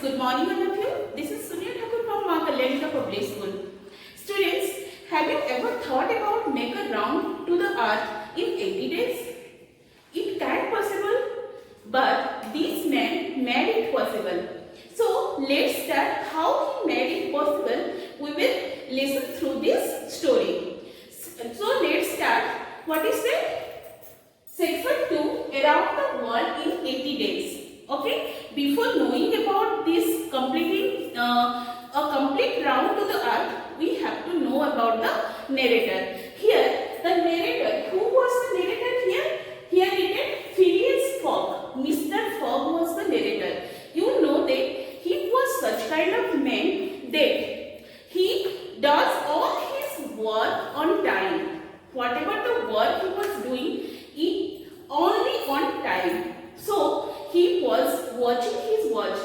good morning all of you. This is Sunil Thakur from Maa Kalyanika Public School. Students, have you ever thought about make a round to the earth in 80 days? It can't possible, but this man made it possible. So let's start how he made it possible. We will listen through this story. So let's start. What is it? Section 2, around the world in 80 days. Okay, before knowing about this completing a complete round to the earth, we have to know about the narrator. Here, the narrator, who was the narrator here? Here it is Phileas Fogg. Mr. Fogg was the narrator. You know that he was such kind of man that he does all his work on time. Whatever the work he was doing, it only on time. So he was watching his watch.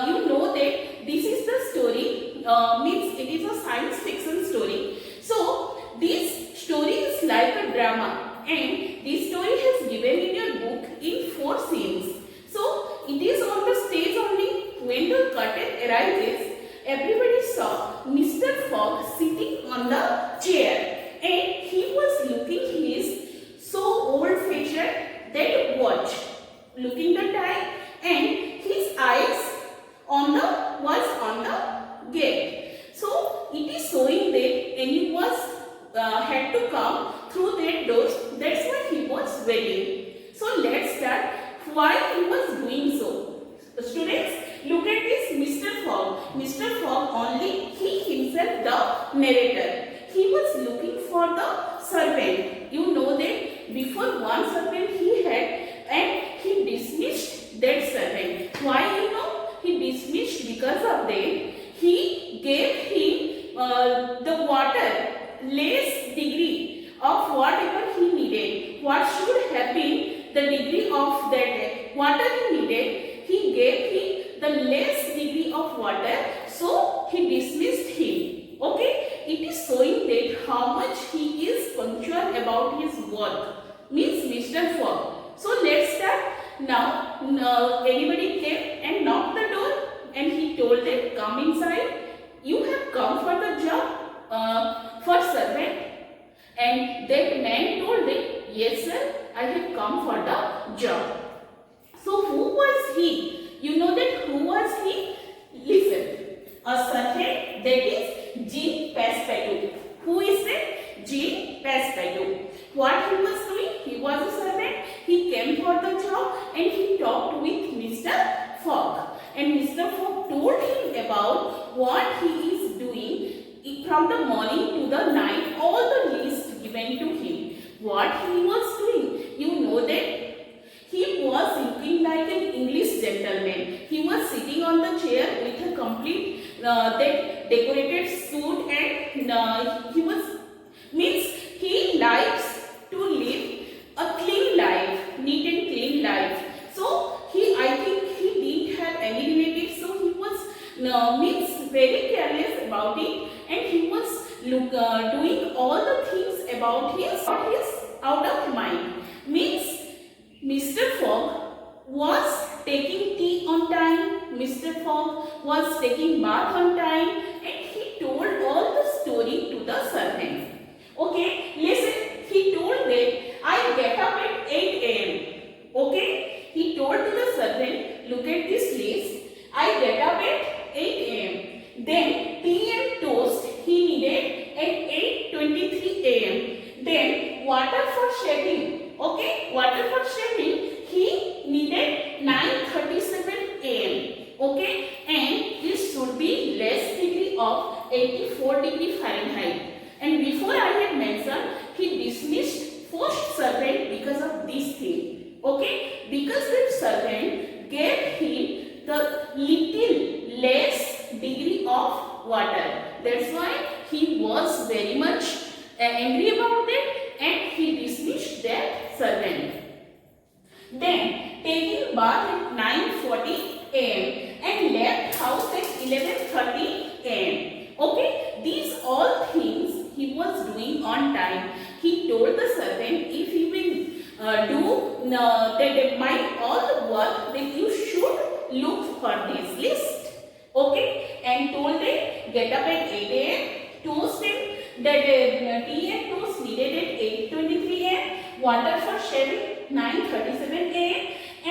You know that this is the story, means it is a science fiction story. So this story is like a drama, and this story has given in your book in 4 scenes. So it is on the stage only. When the curtain arises, everybody saw Mr. Fogg sitting on the chair, and he was looking his so old-fashioned that watch, looking the time, and his eyes was on the gate. So it is showing that anyone had to come through that doors. That's why he was waiting. So let's start why he was doing so. Students, look at this Mr. Fogg. Mr. Fogg only he himself the narrator. He was looking for the servant. You know that before one servant he had, and he dismissed that servant. Why you know? He dismissed because of that. He gave him the water less degree of whatever he needed. What should have been the degree of that water he needed? He gave him the less degree of water. So he dismissed him. Okay? It is showing that how much he is punctual about his work. Means Mr. Fogg. So let's start. Now anybody came and knocked the door, and he told them, come inside. You have come for the job for servant. And that man told them, yes sir, I have come for the job. So who was he? You know that who was he? Listen, a servant, that is Jean Passepartout. Who is that? Jean Passepartout. What he was doing? He was a servant. He came for the job, and he talked with Mr. Fogg. And Mr. Fogg told him about what he is doing from the morning to the night, all the list given to him. What he was doing? You know that he was looking like an English gentleman. He was sitting on the chair with a complete that decorated suit, and he was means he likes to live a clean life, neat and clean life. So I think he didn't have any relatives, so he was means very careless about it, and he was doing all the things about his out of mind. Means Mr. Fogg was taking tea on time. Mr. Fogg was taking bath on time, and he told all the story to the servant. Okay, listen. He told that I get up at 8 a.m. Okay, he told to the servant, look at this list. I get up at 8 a.m. Then tea and toast he needed at 8:23 a.m. Then water for shaving. Okay, water for shaving he needed 9:37 a.m. Okay, and this should be less degree of 84 degree Fahrenheit. And before I had mentioned, he dismissed first servant because of this thing. Okay, because that servant gave him the little less degree of water. That's why he was very much angry about it, and he dismissed that servant. Then taking bath at 9:40 a.m. and left house at 11:30 a.m. Okay, these all things he was doing on time. He told the servant, if he will do all the work, then you should look for this list. that tea and toast needed at 8:23 am, water for shaving 9:37 am,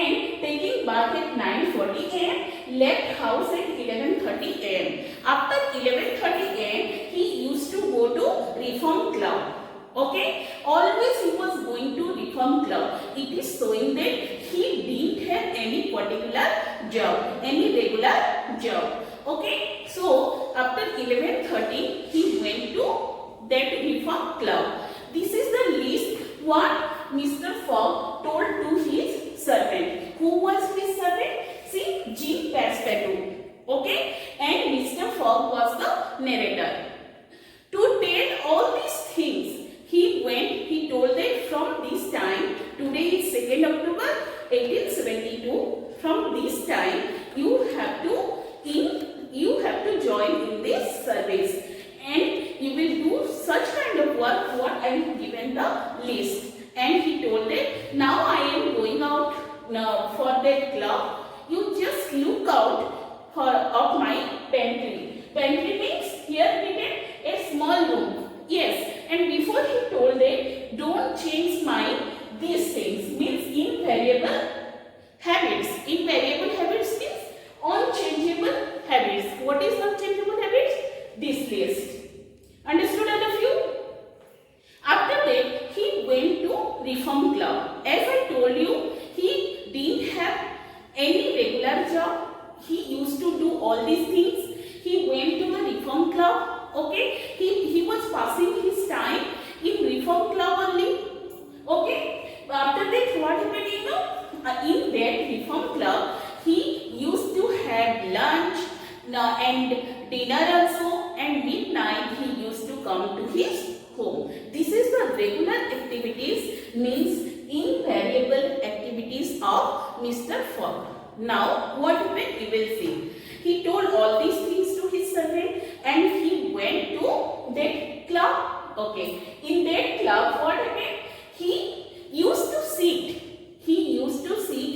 and taking bath at 9:40 am, left house at 11:30 am. After 11:30 am, he used to go to Reform Club. Okay, always he was going to Reform Club. It is showing that he didn't have any particular job, any regular job. Okay, so after 11:30 he went to that Reform Club. This is the list what Mr. Fogg told to his servant. Who was his servant? See, Jim Passepartout. Okay, and Mr. Fogg was the narrator. To tell all these things, he told that from this time, today is 2nd October 1872, from this time you have to join in this service and you will do such kind of work what I have given the list. And he told that now I am going out for that club. You just look out of my pantry. Pantry means here written a small room. Yes, and before he told that don't change my these things, means invariable habits. Invariable habits means unchangeable habits. What is unchangeable habits? This list. Understood all of you? After that he went to Reform Club. As I told you, he didn't have any regular job. He used to do all these things. He went to the Reform Club. Okay, he was passing his time in Reform Club only. Okay, after that what happened, you know, in that Reform Club he used to have lunch and dinner also, and midnight he used to come to his home. This is the regular activities, means invariable activities of Mr. Fogg. Now what happened, we will see. He told all these things to his servant and he went to that club. Okay, in that club what happened, he used to sit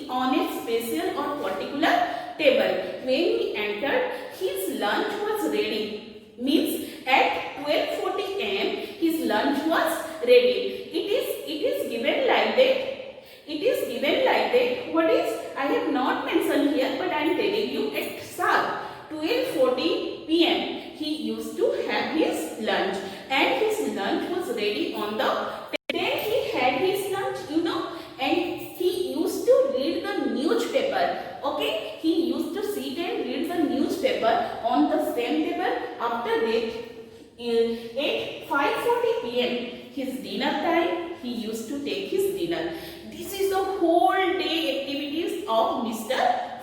on a special or particular table. When he entered, his lunch was ready, means at 12:40 am his lunch was ready. It is given like that. It is given like that. What is, I have not mentioned here, but I am telling you at sharp 12:40 pm he used to have his lunch, and his lunch was ready on the. Then he had his lunch, you know, and he used to read the newspaper. Okay, he used to sit and read the newspaper on the same table. After that, at 5:40 pm, his dinner time, he used to take his dinner. This is the whole day activities of Mr.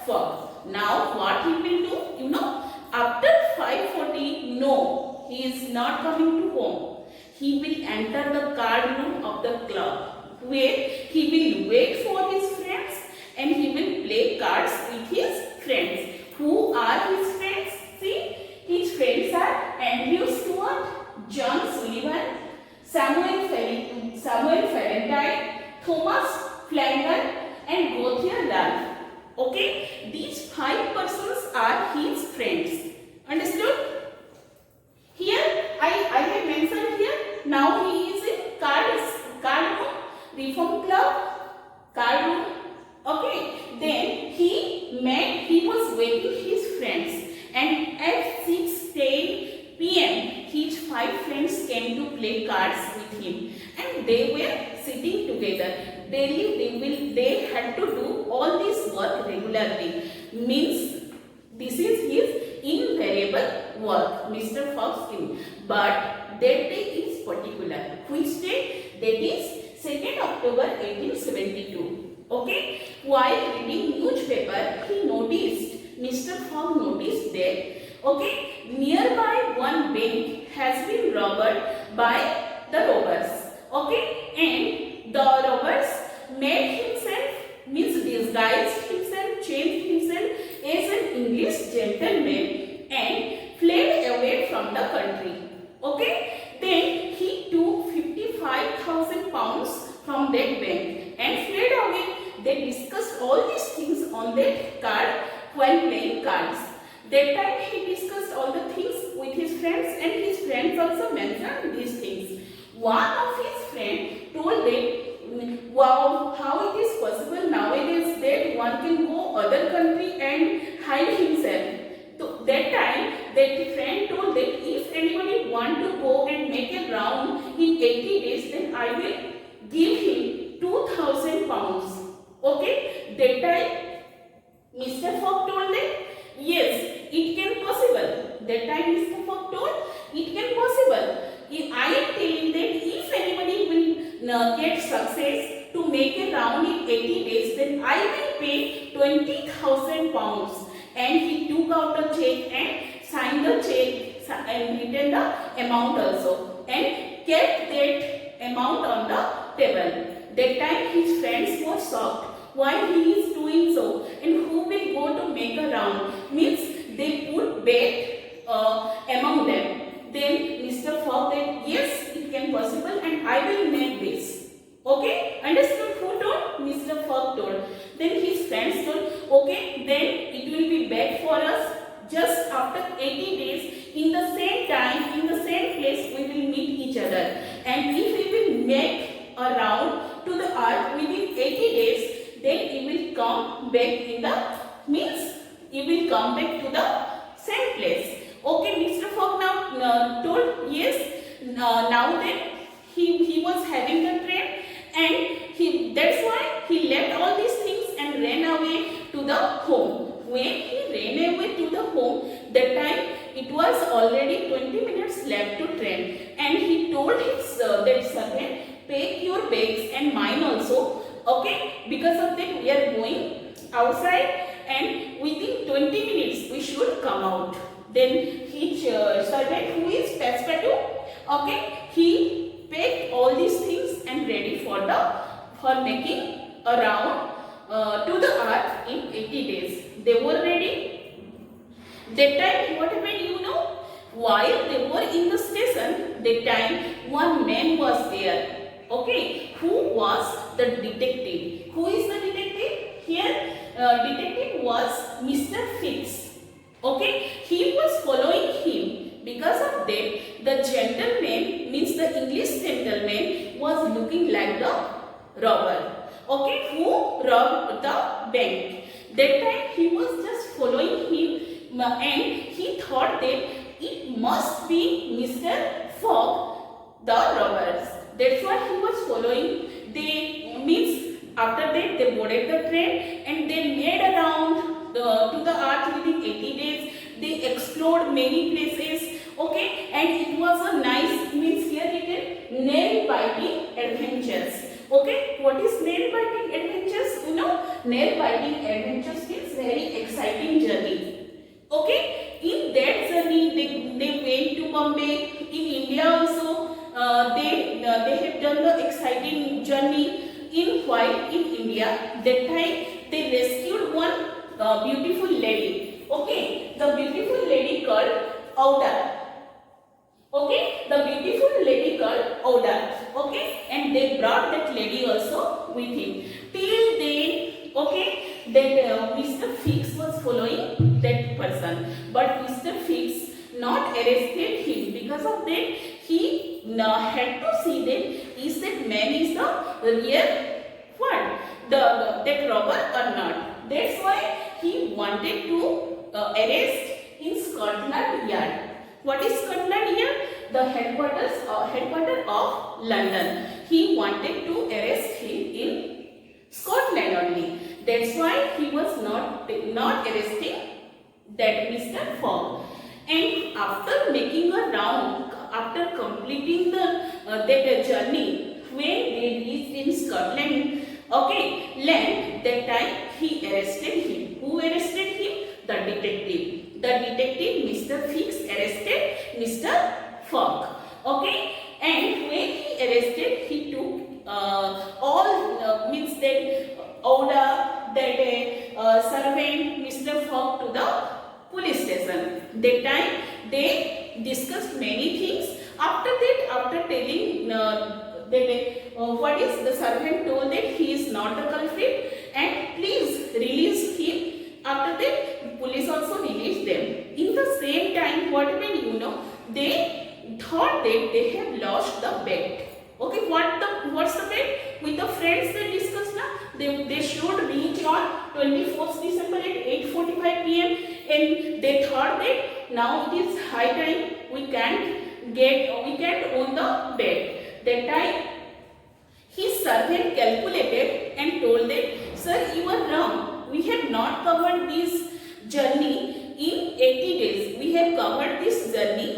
Fogg. Now what he will do, you know, after 5:40, no, he is not coming to home. He will enter the card room of the club, where he will wait for his friends and he will play cards with his friends. Who are his friends? See, his friends are Andrew Stuart, John Sullivan, Samuel Valentine, Thomas Flanagan, and Gauthier Ralph. Okay, these 5 persons are his friends. Understood? Here I have mentioned here. Now he is in card room, Reform Club, card room. Okay, then he was waiting his friends, and at 6:10 pm his 5 friends came to play cards with him, and they were sitting together. Daily they had to do all this work regularly, means this is his invariable work, Mr. Fogg's thing. But that day is particular. Which day? That is 2nd October 1872. Okay, while reading newspaper, Mr. Fogg noticed that, okay, nearby one bank has been robbed by the robbers. Okay, and the robbers made himself, means disguised himself, changed himself as an English gentleman and fled away from the country. Okay, then he took 55,000 pounds from that bank and fled away. They discussed all these things on that card while playing cards. That time he discussed all the things with his friends, and his friends also mentioned these things. One of his friends told them, wow, how it is possible nowadays that one can go other country and hide himself. So that time that friend told that if anybody want to go and make a round in 80 days, then I will give him 2,000 pounds. Okay, that time Mr. Fogg told them, yes, it can possible. That time Mr. Fogg told, it can possible. I am telling that if anybody will get success to make a round in 80 days, then I will pay 20,000 pounds. And he took out the check and signed the check and written the amount also and kept that amount on the table. That time his friends were shocked. Why he is doing so? And who will go to make a round? Means they put bet among them. Then Mr. Fogg said, yes, it can possible and I will make this. Okay, understood? Who told? Mr. Fogg told. Then his friends told, okay, then it will be bet for us. Just after 80 days, in the same time, in the same place, we will meet each other. And if we will make a round to the earth within 80 days, then it will come back in the, means it will come back to the same place. Okay, Mr. Fogg now told, yes, now then he was having the train, and that's why he left all these things and ran away to the home. When he ran away to the home, that time it was already 20 minutes left to train, and he told his that servant, pack your bags and mine also. Okay, because of that we are going outside and within 20 minutes we should come out. Then each servant, who is Passepartout, okay, he packed all these things and ready for making a round to the earth in 80 days. They were ready. That time what happened, you know, while they were in the station, that time one man was there. Okay, who was the detective? Who is the detective? Here, detective was Mr. Fix. Okay, he was following him. Because of that, the gentleman, means the English gentleman, was looking like the robber. Okay, who robbed the bank. That time he was just following him, and he thought that it must be Mr. Fogg, the robbers. That's why he was following. They, means after that they boarded the train and they made a round to the earth within 80 days. They explored many places. Okay, and it was a nice, means here it is nail biting adventures. Okay, what is nail biting adventures? You know, nail biting adventures means very exciting journey. Okay, in that journey they went to Bombay. In India also they have done the exciting journey. In India, that time they rescued one beautiful lady. Okay, the beautiful lady called Auda. Okay, the beautiful lady called Auda. Okay, and they brought that lady also with him. Till then, okay, that Mr. Fix was following that person, but Mr. Fix not arrested him. Because of that, he had to see that is that man is the real what, that robber or not. That's why he wanted to arrest in Scotland Yard. What is Scotland Yard? The headquarters of London. He wanted to arrest him in Scotland only. That's why he was not arresting that Mr. Fogg. And after making a round, after completing that journey, when they reached in Scotland, okay, land, that time he arrested him. Who arrested him? The detective. The detective, Mr. Fix, arrested Mr. Fogg. Okay, and when he arrested, he took all means that order that servant Mr. Fogg to the police station. That time they discussed many things. After that, after telling what is the servant told that he is not the culprit and please release him. After that, police also released them. same time, what happened, you know, they thought that they have lost the bet. Okay, what's the bet? With the friends they discussed now, they should reach on 24th December at 8:45 p.m. and they thought that now it is high time, we can't own the bet. That time his servant calculated and told that, sir, you are wrong. We have not covered this journey in 80 days. We have covered this journey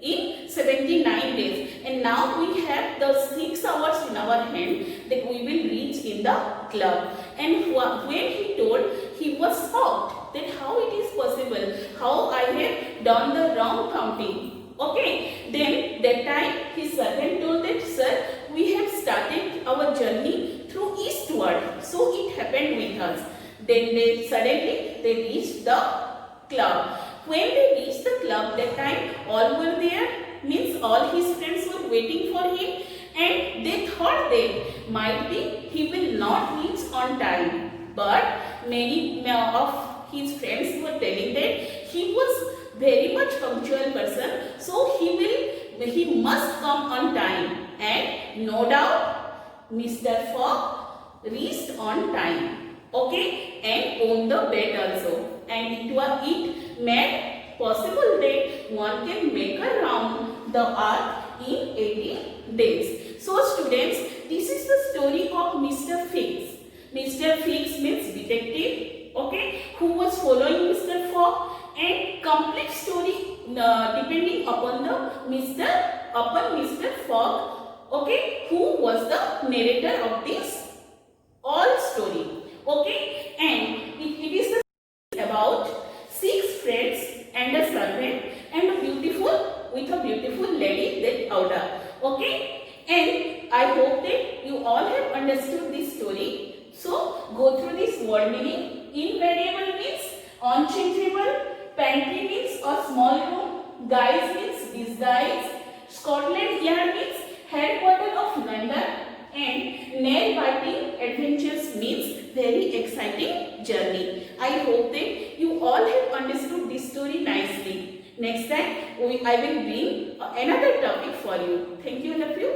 in 79 days. And now we have the 6 hours in our hand that we will reach in the club. And when he told, he was shocked that how it is possible, how I have done the wrong counting. Okay, then that time his servant told that, sir, we have started our journey through eastward, so it happened with us. Then suddenly they reached the club. When they reached the club, that time all were there, means all his friends were waiting for him, and they thought that might be he will not reach on time. But many of his friends were telling that he was very much punctual person, so he must come on time. And no doubt Mr. Fogg reached on time. Okay, and owned the bet also. And it made possible that one can make a round the earth in 80 days. So students, this is the story of Mr. Fix. Mr. Fix means detective, okay, who was following Mr. Fogg, and complete story depending upon Mr. Fogg, okay, who was the narrator of this all story, okay, and it is about 6 friends and a servant and a beautiful lady, that Auda, okay, and I hope that you all have understood this story. So go through this word meaning. Invariable means unchangeable, pantry means a small room, guise means disguise, Scotland Yard means headquarters of London, and nail-biting adventures means very exciting journey. I hope that you all have understood this story nicely. Next time I will bring another topic for you. Thank you, all of you.